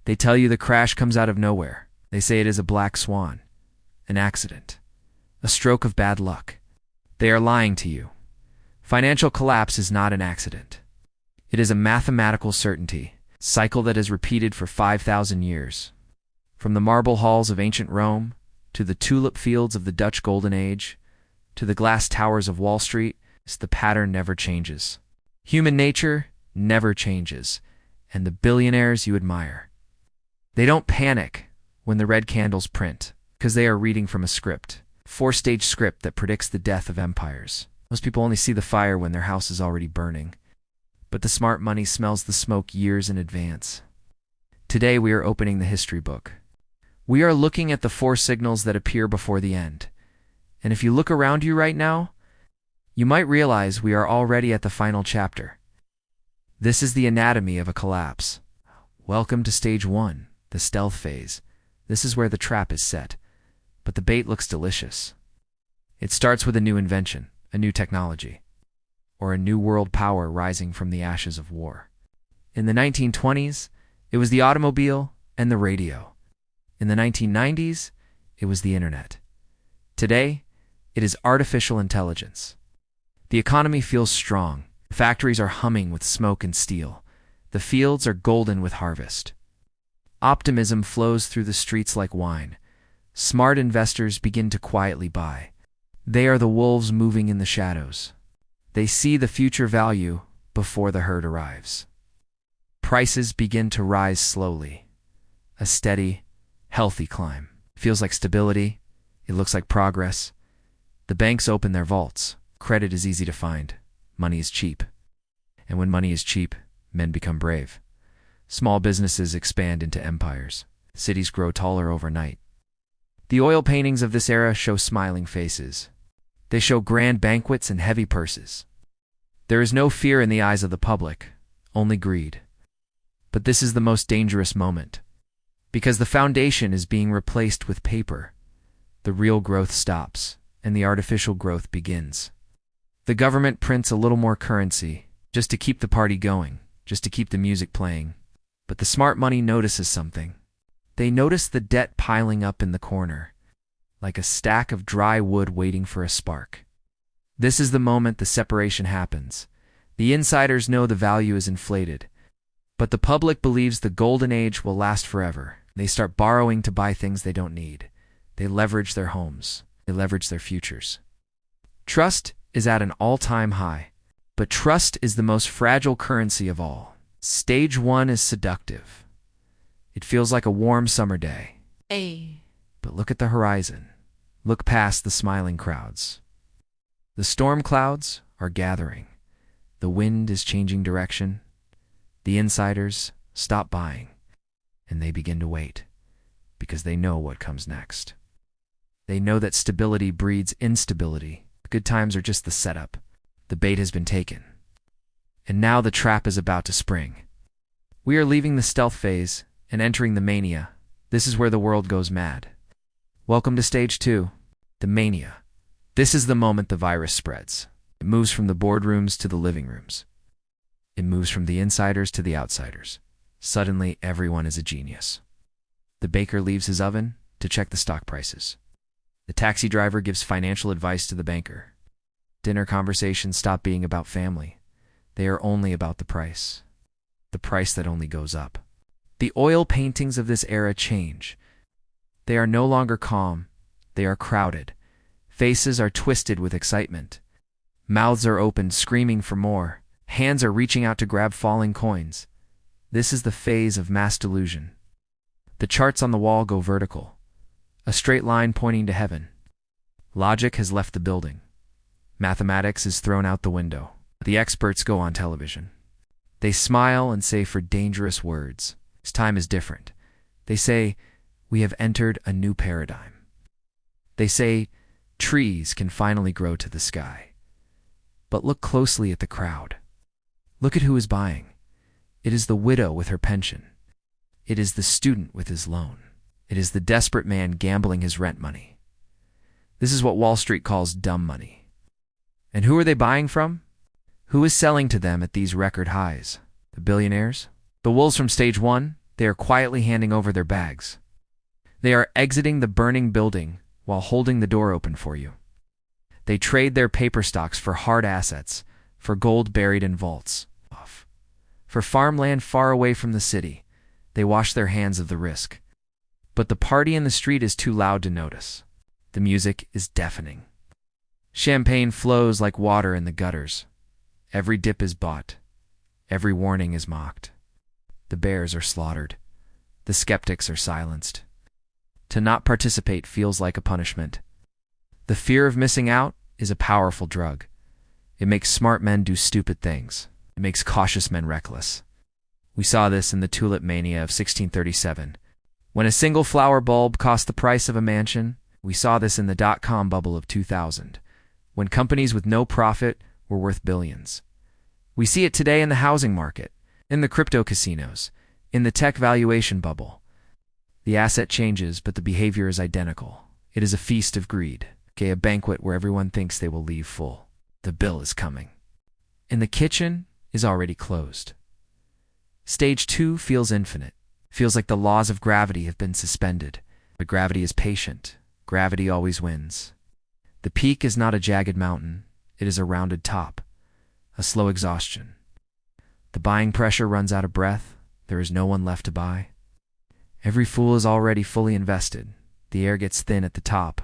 They tell you the crash comes out of nowhere. They say it is a black swan, an accident, a stroke of bad luck. They are lying to you. Financial collapse is not an accident. It is a mathematical certainty, cycle that is repeated for 5,000 years. From the marble halls of ancient Rome, to the tulip fields of the Dutch Golden Age, to the glass towers of Wall Street, the pattern never changes. Human nature never changes, and the billionaires you admire. They don't panic when the red candles print, because they are reading from a script, four-stage script that predicts the death of empires. Most people only see the fire when their house is already burning. But the smart money smells the smoke years in advance. Today we are opening the history book. We are looking at the four signals that appear before the end. And if you look around you right now, you might realize we are already at the final chapter. This is the anatomy of a collapse. Welcome to stage 1, the stealth phase. This is where the trap is set. But the bait looks delicious. It starts with a new invention, a new technology, or a new world power rising from the ashes of war. In the 1920s, it was the automobile and the radio. In the 1990s, it was the internet. Today, it is artificial intelligence. The economy feels strong. Factories are humming with smoke and steel. The fields are golden with harvest. Optimism flows through the streets like wine. Smart investors begin to quietly buy. They are the wolves moving in the shadows. They see the future value before the herd arrives. Prices begin to rise slowly. A steady, healthy climb. Feels like stability. It looks like progress. The banks open their vaults. Credit is easy to find. Money is cheap. And when money is cheap, men become brave. Small businesses expand into empires. Cities grow taller overnight. The oil paintings of this era show smiling faces. They show grand banquets and heavy purses. There is no fear in the eyes of the public, only greed. But this is the most dangerous moment. Because the foundation is being replaced with paper, the real growth stops, and the artificial growth begins. The government prints a little more currency, just to keep the party going, just to keep the music playing. But the smart money notices something. They notice the debt piling up in the corner, like a stack of dry wood waiting for a spark. This is the moment the separation happens. The insiders know the value is inflated, but the public believes the golden age will last forever. They start borrowing to buy things they don't need. They leverage their homes. They leverage their futures. Trust is at an all-time high, but trust is the most fragile currency of all. Stage 1 is seductive. It feels like a warm summer day. But look at the horizon. Look past the smiling crowds. The storm clouds are gathering. The wind is changing direction. The insiders stop buying, and they begin to wait, because they know what comes next. They know that stability breeds instability. Good times are just the setup. The bait has been taken. And now the trap is about to spring. We are leaving the stealth phase and entering the mania. This is where the world goes mad. Welcome to stage 2, the mania. This is the moment the virus spreads. It moves from the boardrooms to the living rooms. It moves from the insiders to the outsiders. Suddenly, everyone is a genius. The baker leaves his oven to check the stock prices. The taxi driver gives financial advice to the banker. Dinner conversations stop being about family. They are only about the price that only goes up. The oil paintings of this era change. They are no longer calm. They are crowded. Faces are twisted with excitement. Mouths are opened, screaming for more. Hands are reaching out to grab falling coins. This is the phase of mass delusion. The charts on the wall go vertical, a straight line pointing to heaven. Logic has left the building. Mathematics is thrown out the window. The experts go on television. They smile and say for dangerous words, "This time is different." They say, "We have entered a new paradigm." They say, "Trees can finally grow to the sky." But look closely at the crowd. Look at who is buying. It is the widow with her pension. It is the student with his loan. It is the desperate man gambling his rent money. This is what Wall Street calls dumb money. And who are they buying from? Who is selling to them at these record highs? The billionaires? The wolves from stage 1? They are quietly handing over their bags. They are exiting the burning building while holding the door open for you. They trade their paper stocks for hard assets, for gold buried in vaults, for farmland far away from the city. They wash their hands of the risk. But the party in the street is too loud to notice. The music is deafening. Champagne flows like water in the gutters. Every dip is bought. Every warning is mocked. The bears are slaughtered. The skeptics are silenced. To not participate feels like a punishment. The fear of missing out is a powerful drug. It makes smart men do stupid things. It makes cautious men reckless. We saw this in the tulip mania of 1637. When a single flower bulb cost the price of a mansion, we saw this in the dot-com bubble of 2000, when companies with no profit were worth billions. We see it today in the housing market, in the crypto casinos, in the tech valuation bubble. The asset changes, but the behavior is identical. It is a feast of greed, a banquet where everyone thinks they will leave full. The bill is coming. And the kitchen is already closed. Stage 2 feels infinite. Feels like the laws of gravity have been suspended. But gravity is patient. Gravity always wins. The peak is not a jagged mountain. It is a rounded top. A slow exhaustion. The buying pressure runs out of breath. There is no one left to buy. Every fool is already fully invested. The air gets thin at the top.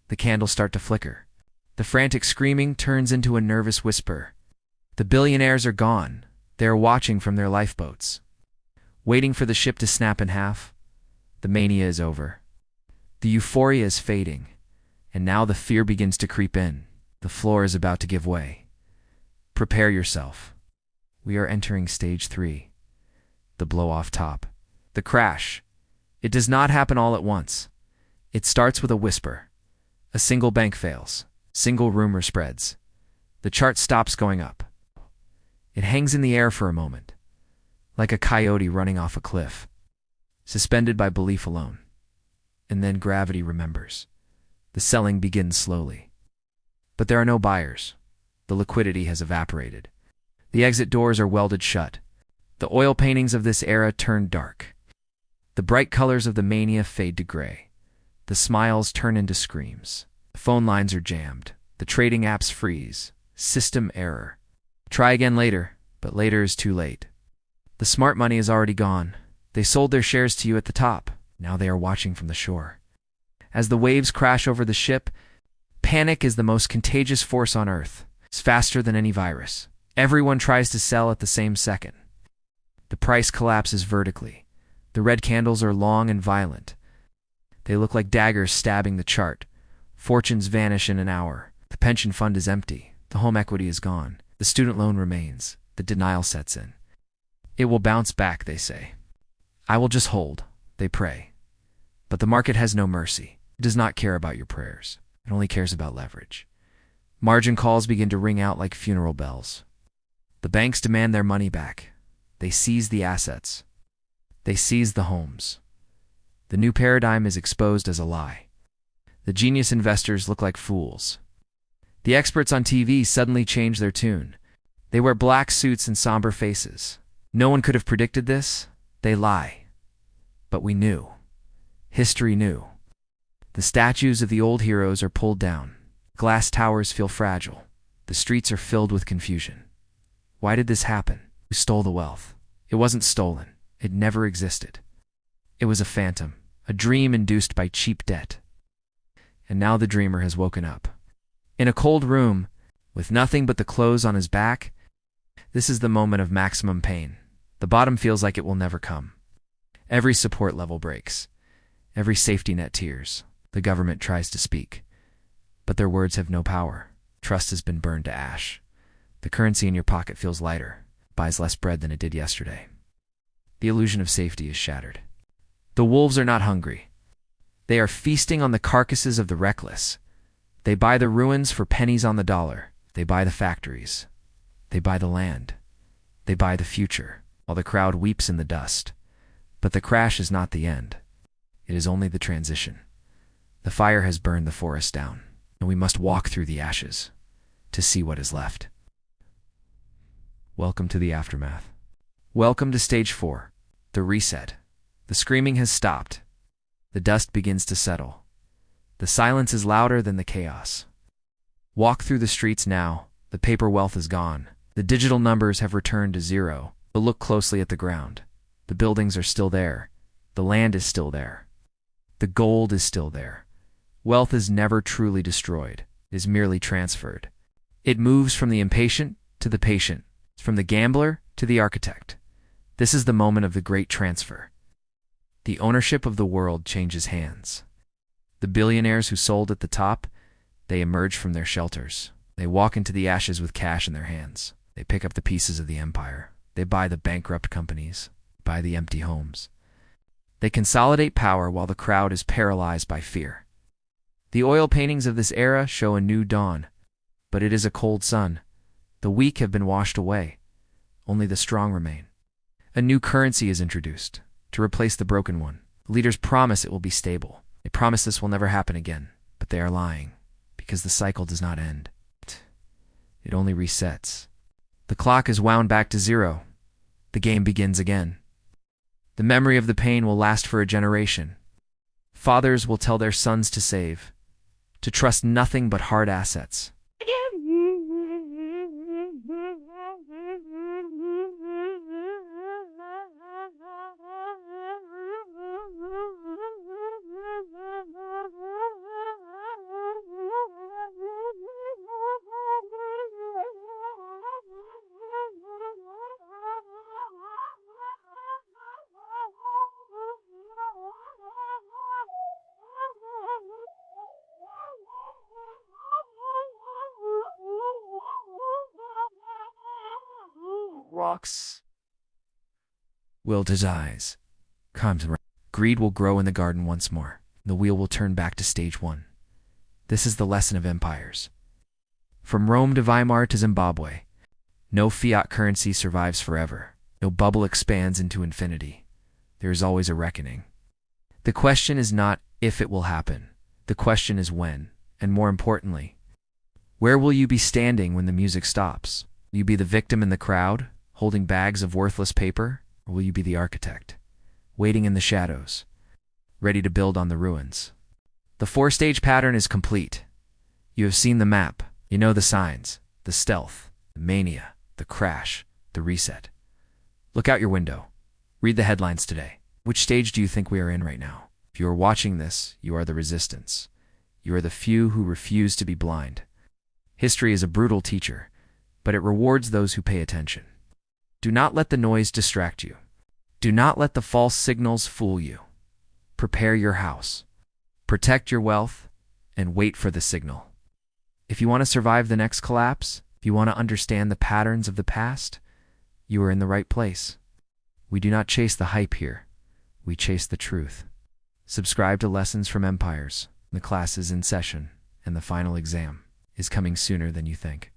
The candles start to flicker. The frantic screaming turns into a nervous whisper. The billionaires are gone. They are watching from their lifeboats, waiting for the ship to snap in half. The mania is over. The euphoria is fading. And now the fear begins to creep in. The floor is about to give way. Prepare yourself. We are entering stage 3. The blow-off top. The crash. It does not happen all at once. It starts with a whisper. A single bank fails. Single rumor spreads. The chart stops going up. It hangs in the air for a moment, like a coyote running off a cliff, suspended by belief alone. And then gravity remembers. The selling begins slowly. But there are no buyers. The liquidity has evaporated. The exit doors are welded shut. The oil paintings of this era turn dark. The bright colors of the mania fade to gray. The smiles turn into screams. The phone lines are jammed. The trading apps freeze. System error. Try again later, but later is too late. The smart money is already gone. They sold their shares to you at the top. Now they are watching from the shore. As the waves crash over the ship, panic is the most contagious force on Earth. It's faster than any virus. Everyone tries to sell at the same second. The price collapses vertically. The red candles are long and violent. They look like daggers stabbing the chart. Fortunes vanish in an hour. The pension fund is empty. The home equity is gone. The student loan remains. The denial sets in. It will bounce back, they say. I will just hold, they pray. But the market has no mercy. It does not care about your prayers. It only cares about leverage. Margin calls begin to ring out like funeral bells. The banks demand their money back. They seize the assets. They seize the homes. The new paradigm is exposed as a lie. The genius investors look like fools. The experts on TV suddenly change their tune. They wear black suits and somber faces. No one could have predicted this. They lie. But we knew. History knew. The statues of the old heroes are pulled down. Glass towers feel fragile. The streets are filled with confusion. Why did this happen? Who stole the wealth? It wasn't stolen. It never existed. It was a phantom, a dream induced by cheap debt. And now the dreamer has woken up. In a cold room, with nothing but the clothes on his back, this is the moment of maximum pain. The bottom feels like it will never come. Every support level breaks. Every safety net tears. The government tries to speak. But their words have no power. Trust has been burned to ash. The currency in your pocket feels lighter, buys less bread than it did yesterday. The illusion of safety is shattered. The wolves are not hungry. They are feasting on the carcasses of the reckless. They buy the ruins for pennies on the dollar. They buy the factories. They buy the land. They buy the future, while the crowd weeps in the dust. But the crash is not the end. It is only the transition. The fire has burned the forest down, and we must walk through the ashes to see what is left. Welcome to the aftermath. Welcome to stage 4, The reset. The screaming has stopped. The dust begins to settle. The silence is louder than the chaos. Walk through the streets now. The paper wealth is gone. The digital numbers have returned to zero. But look closely at the ground. The buildings are still there. The land is still there. The gold is still there. Wealth is never truly destroyed. It is merely transferred. It moves from the impatient to the patient, from the gambler to the architect. This is the moment of the great transfer. The ownership of the world changes hands. The billionaires who sold at the top, they emerge from their shelters. They walk into the ashes with cash in their hands. They pick up the pieces of the empire. They buy the bankrupt companies, buy the empty homes. They consolidate power while the crowd is paralyzed by fear. The oil paintings of this era show a new dawn, but it is a cold sun. The weak have been washed away. Only the strong remain. A new currency is introduced to replace the broken one. Leaders promise it will be stable. They promise this will never happen again, but they are lying, because the cycle does not end. It only resets. The clock is wound back to zero. The game begins again. The memory of the pain will last for a generation. Fathers will tell their sons to save, to trust nothing but hard assets. Rocks will his eyes. Greed will grow in the garden once more. The wheel will turn back to stage one. This is the lesson of empires. From Rome to Weimar to Zimbabwe, no fiat currency survives forever. No bubble expands into infinity. There is always a reckoning. The question is not if it will happen. The question is when, and more importantly, where will you be standing when the music stops? Will you be the victim in the crowd, holding bags of worthless paper, or will you be the architect, waiting in the shadows, ready to build on the ruins? The four-stage pattern is complete. You have seen the map. You know the signs, the stealth, the mania, the crash, the reset. Look out your window. Read the headlines today. Which stage do you think we are in right now? If you are watching this, you are the resistance. You are the few who refuse to be blind. History is a brutal teacher, but it rewards those who pay attention. Do not let the noise distract you. Do not let the false signals fool you. Prepare your house. Protect your wealth, and wait for the signal. If you want to survive the next collapse, if you want to understand the patterns of the past, you are in the right place. We do not chase the hype here. We chase the truth. Subscribe to Lessons from Empires. The class is in session, and the final exam is coming sooner than you think.